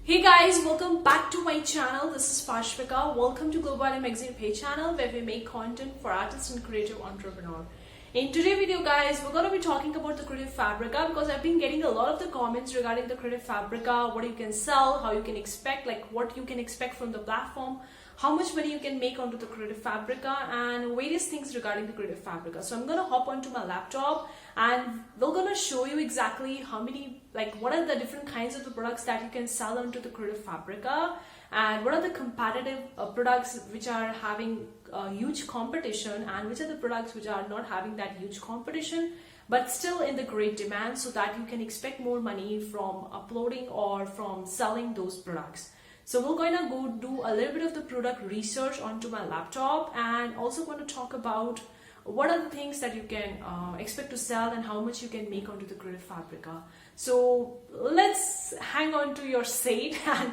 Hey guys, welcome back to my channel. This is FABRICA. Welcome to GLOBO magazine page channel where we make content for artists and creative entrepreneur. In today's video guys, we're going to be talking about the Creative Fabrica because I've been getting a lot of the comments regarding the Creative Fabrica, what you can sell, how you can expect, like what you can expect from the platform, how much money you can make onto the Creative Fabrica, and various things regarding the Creative Fabrica. So I'm going to hop onto my laptop and we're going to show you exactly how many, like what are the different kinds of the products that you can sell onto the Creative Fabrica, and what are the competitive products which are having huge competition, and which are the products which are not having that huge competition but still in the great demand, so that you can expect more money from uploading or from selling those products. So we're going to go do a little bit of the product research onto my laptop, and also going to talk about what are the things that you can expect to sell and how much you can make onto the Creative Fabrica. So let's hang on to your seat and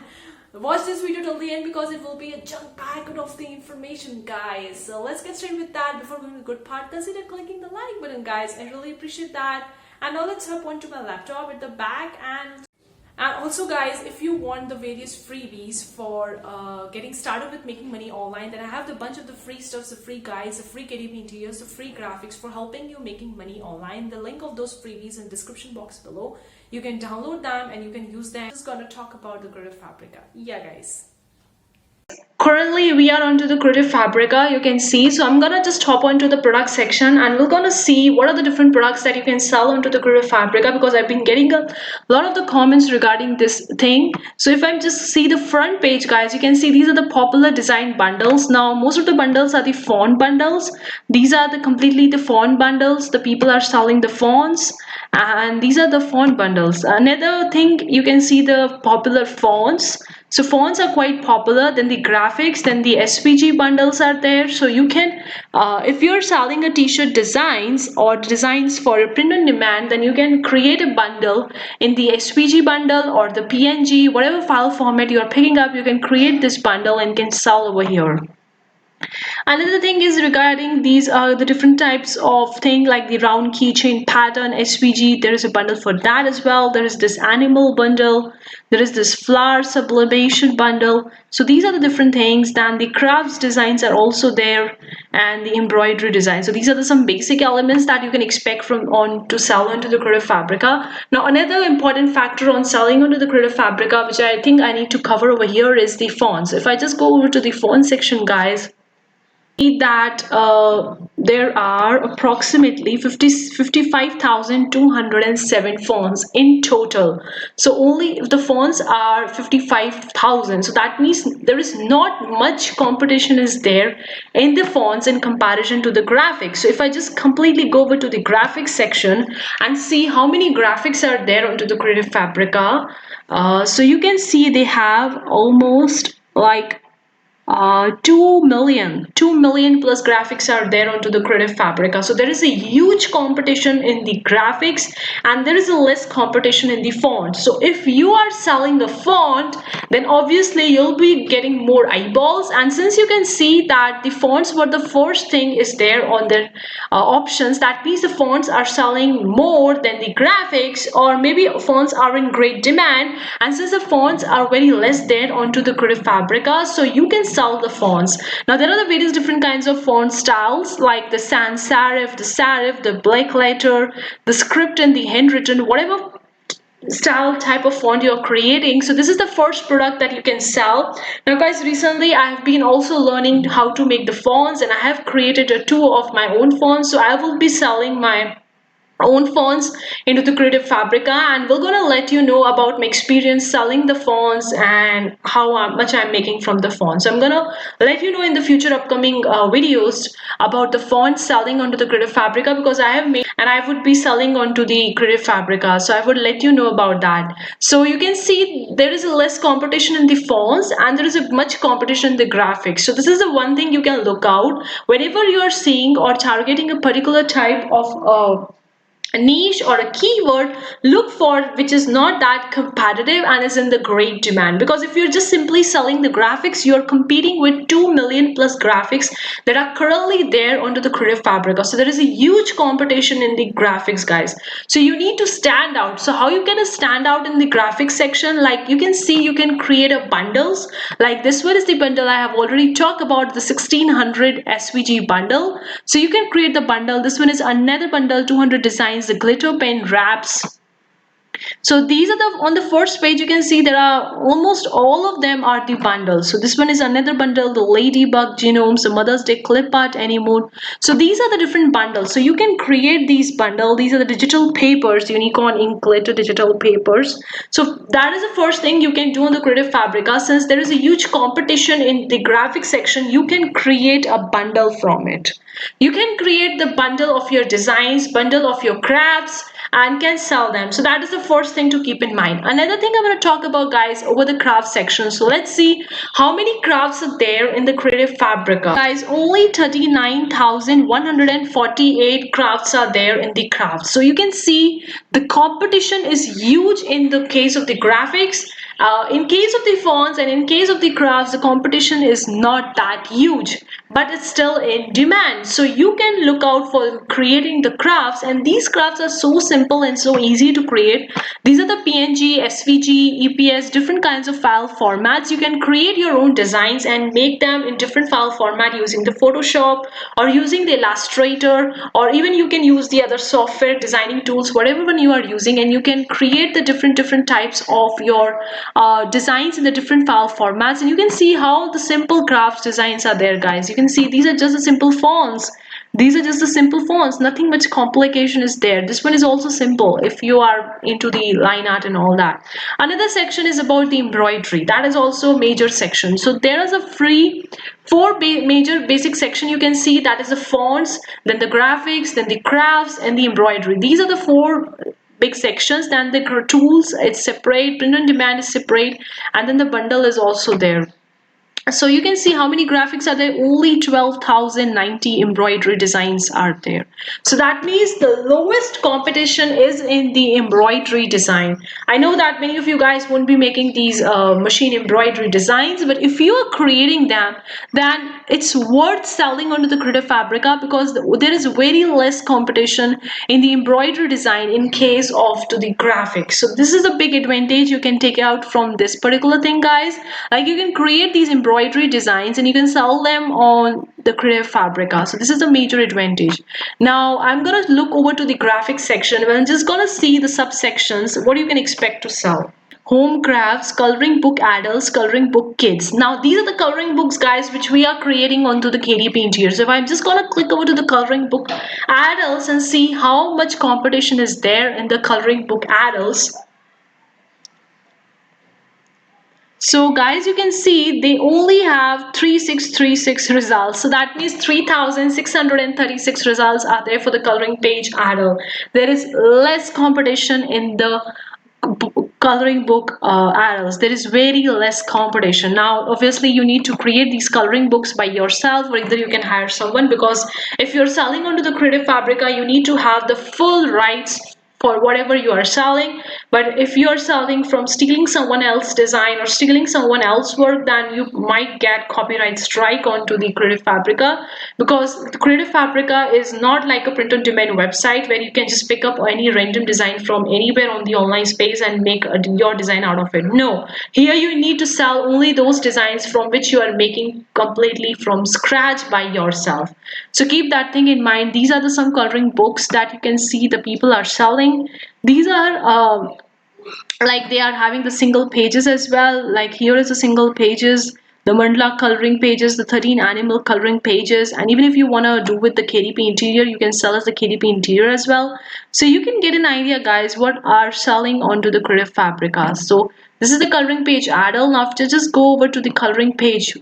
watch this video till the end because it will be a junk packet of the information, guys. So let's get started with that. Before going to the good part, consider clicking the like button, guys. I really appreciate that. And now let's hop onto my laptop at the back. And also guys, if you want the various freebies for getting started with making money online, then I have the bunch of the free stuffs, the free guides, the free KDP interiors, the free graphics for helping you making money online. The link of those freebies in the description box below. You can download them and you can use them. I'm just gonna talk about the Creative Fabrica. Yeah guys. Currently we are onto the Creative Fabrica, you can see. So I'm gonna just hop onto the product section and we're gonna see what are the different products that you can sell onto the Creative Fabrica, because I've been getting a lot of the comments regarding this thing. So if I just see the front page, guys, you can see these are the popular design bundles. Now most of the bundles are the font bundles. These are the completely the font bundles. The people are selling the fonts, and these are the font bundles. Another thing, you can see the popular fonts. So fonts are quite popular. Then the graphics, then the SVG bundles are there. So you can, if you're selling a t-shirt designs or designs for a print on demand, then you can create a bundle in the SVG bundle or the PNG, whatever file format you're picking up, you can create this bundle and can sell over here. Another thing is regarding these are the different types of thing, like the round keychain pattern SVG. There is a bundle for that as well. There is this animal bundle. There is this flower sublimation bundle. So these are the different things. Then the crafts designs are also there, and the embroidery design. So these are some basic elements that you can expect from on to sell onto the Creative Fabrica. Now another important factor on selling onto the Creative Fabrica, which I think I need to cover over here, is the fonts. If I just go over to the font section, guys, that there are approximately 55,207 fonts in total. So only if the fonts are 55,000, so that means there is not much competition is there in the fonts in comparison to the graphics. So if I just completely go over to the graphics section and see how many graphics are there onto the Creative Fabrica, so you can see they have almost like 2 million plus graphics are there onto the Creative Fabrica. So there is a huge competition in the graphics and there is a less competition in the font. So if you are selling the font, then obviously you'll be getting more eyeballs, and since you can see that the fonts were the first thing is there on their options, that means the fonts are selling more than the graphics, or maybe fonts are in great demand, and since the fonts are very less there onto the Creative Fabrica, so you can sell the fonts. Now there are the various different kinds of font styles, like the sans serif, the black letter, the script, and the handwritten, whatever style type of font you're creating. So this is the first product that you can sell. Now guys, recently I have been also learning how to make the fonts, and I have created two of my own fonts. So I will be selling my own fonts into the Creative Fabrica, and we're gonna let you know about my experience selling the fonts and how much I'm making from the fonts. So I'm gonna let you know in the future upcoming videos about the font selling onto the Creative Fabrica, because I have made and I would be selling onto the Creative Fabrica, so I would let you know about that. So you can see there is a less competition in the fonts and there is a much competition in the graphics. So this is the one thing you can look out whenever you are seeing or targeting a particular type of a niche or a keyword, look for which is not that competitive and is in the great demand. Because if you're just simply selling the graphics, you're competing with 2 million plus graphics that are currently there onto the Creative Fabrica. So there is a huge competition in the graphics, guys. So you need to stand out. So how you can stand out in the graphics section? Like you can see, you can create a bundles. Like this one is the bundle I have already talked about, the 1600 SVG bundle. So you can create the bundle. This one is another bundle, 200 designs, the glitter pen wraps. So these are the, on the first page you can see there are almost all of them are the bundles. So this one is another bundle, the ladybug genomes, the Mother's Day clip art honeymoon. So these are the different bundles. So you can create these bundles. These are the digital papers, unicorn ink glitter digital papers. So that is the first thing you can do on the Creative Fabrica. Since there is a huge competition in the graphic section, you can create a bundle from it. You can create the bundle of your designs, bundle of your crafts, and can sell them. So that is the first thing to keep in mind. Another thing I'm going to talk about, guys, over the craft section. So let's see how many crafts are there in the Creative Fabrica. Guys, only 39,148 crafts are there in the crafts. So you can see the competition is huge in the case of the graphics. In case of the fonts and in case of the crafts, the competition is not that huge, but it's still in demand. So you can look out for creating the crafts, and these crafts are so simple and so easy to create. These are the PNG, SVG, EPS, different kinds of file formats. You can create your own designs and make them in different file format using the Photoshop or using the Illustrator, or even you can use the other software designing tools, whatever one you are using, and you can create the different types of your designs in the different file formats. And you can see how the simple crafts designs are there, guys. You can see these are just the simple fonts. These are just the simple fonts, nothing much complication is there. This one is also simple if you are into the line art and all that. Another section is about the embroidery. That is also a major section. So there is a free major basic section you can see. That is the fonts, then the graphics, then the crafts, and the embroidery. These are the four big sections. Then the tools, it's separate, print on demand is separate, and then the bundle is also there. So you can see how many graphics are there. Only 12,090 embroidery designs are there. So that means the lowest competition is in the embroidery design. I know that many of you guys won't be making these machine embroidery designs, but if you are creating them, then it's worth selling onto the Creative Fabrica, because there is very less competition in the embroidery design in case of to the graphics. So this is a big advantage you can take out from this particular thing, guys. Like you can create these embroidery designs and you can sell them on the Creative Fabrica. So this is a major advantage. Now I'm gonna look over to the graphics section. I'm just gonna see the subsections, what you can expect to sell. Home crafts, coloring book adults, coloring book kids. Now these are the coloring books, guys, which we are creating onto the KDP interior. So if I'm just gonna click over to the coloring book adults and see how much competition is there in the coloring book adults. So guys, you can see they only have 3636 results. So that means 3636 results are there for the coloring page adult. There is less competition in the coloring book adults. There is very less competition. Now obviously you need to create these coloring books by yourself, or either you can hire someone, because if you're selling onto the Creative Fabrica, you need to have the full rights for whatever you are selling. But if you are selling from stealing someone else's design or stealing someone else's work, then you might get copyright strike onto the Creative Fabrica, because the Creative Fabrica is not like a print on demand website where you can just pick up any random design from anywhere on the online space and make your design out of it. No, here you need to sell only those designs from which you are making completely from scratch by yourself. So keep that thing in mind. These are the some coloring books that you can see the people are selling. These are like they are having the single pages as well. Like here is the single pages, the mandala coloring pages, the 13 animal coloring pages, and even if you want to do with the KDP interior, you can sell as the KDP interior as well. So you can get an idea, guys, what are selling onto the Creative Fabrica. So this is the coloring page adult. Now to just go over to the coloring page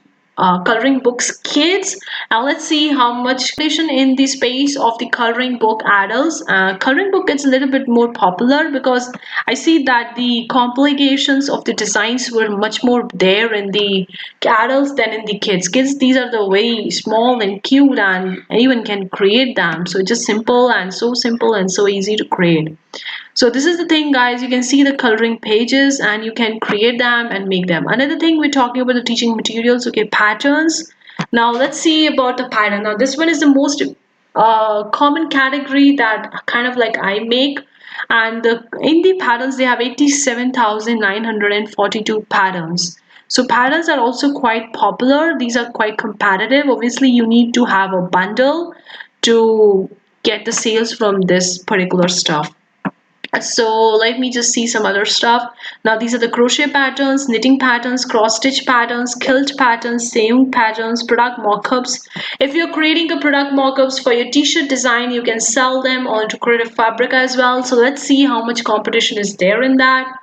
coloring books kids. Now let's see how much in the space of the coloring book adults. Coloring book is a little bit more popular because I see that the complications of the designs were much more there in the adults than in the kids. Kids, these are the way small and cute, and anyone can create them. So it's just simple and so easy to create. So this is the thing, guys. You can see the coloring pages and you can create them and make them. Another thing, we're talking about the teaching materials. Okay, patterns. Now let's see about the pattern. Now this one is the most common category that kind of like I make. And in the patterns, they have 87,942 patterns. So patterns are also quite popular. These are quite competitive. Obviously, you need to have a bundle to get the sales from this particular stuff. So let me just see some other stuff. Now these are the crochet patterns, knitting patterns, cross stitch patterns, quilt patterns, sewing patterns, product mockups. If you're creating a product mockups for your t-shirt design, you can sell them onto Creative Fabrica as well. So let's see how much competition is there in that.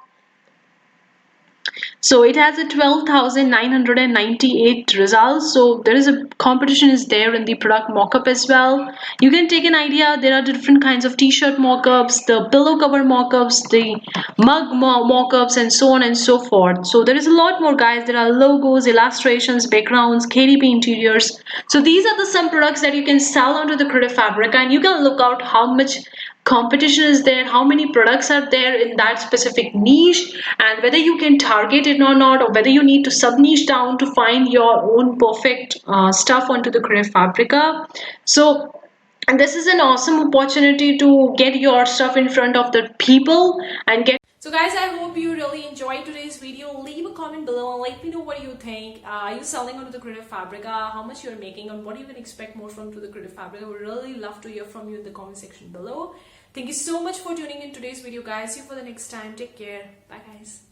So it has a 12,998 results. So there is a competition is there in the product mockup as well. You can take an idea. There are different kinds of t-shirt mockups, the pillow cover mockups, the mug mockups, and so on and so forth. So there is a lot more, guys. There are logos, illustrations, backgrounds, KDP interiors. So these are the some products that you can sell onto the Creative Fabrica, and you can look out how much competition is there, how many products are there in that specific niche, and whether you can target it or not, or whether you need to sub niche down to find your own perfect stuff onto the Creative Fabrica. So and this is an awesome opportunity to get your stuff in front of the people and get. So guys, I hope you really enjoyed today's video. Leave a comment below and let me know what you think. Are you selling onto the Creative Fabrica? How much you're making, and what you can expect more from to the Creative Fabrica? We really love to hear from you in the comment section below. Thank you so much for tuning in today's video, guys. See you for the next time. Take care. Bye, guys.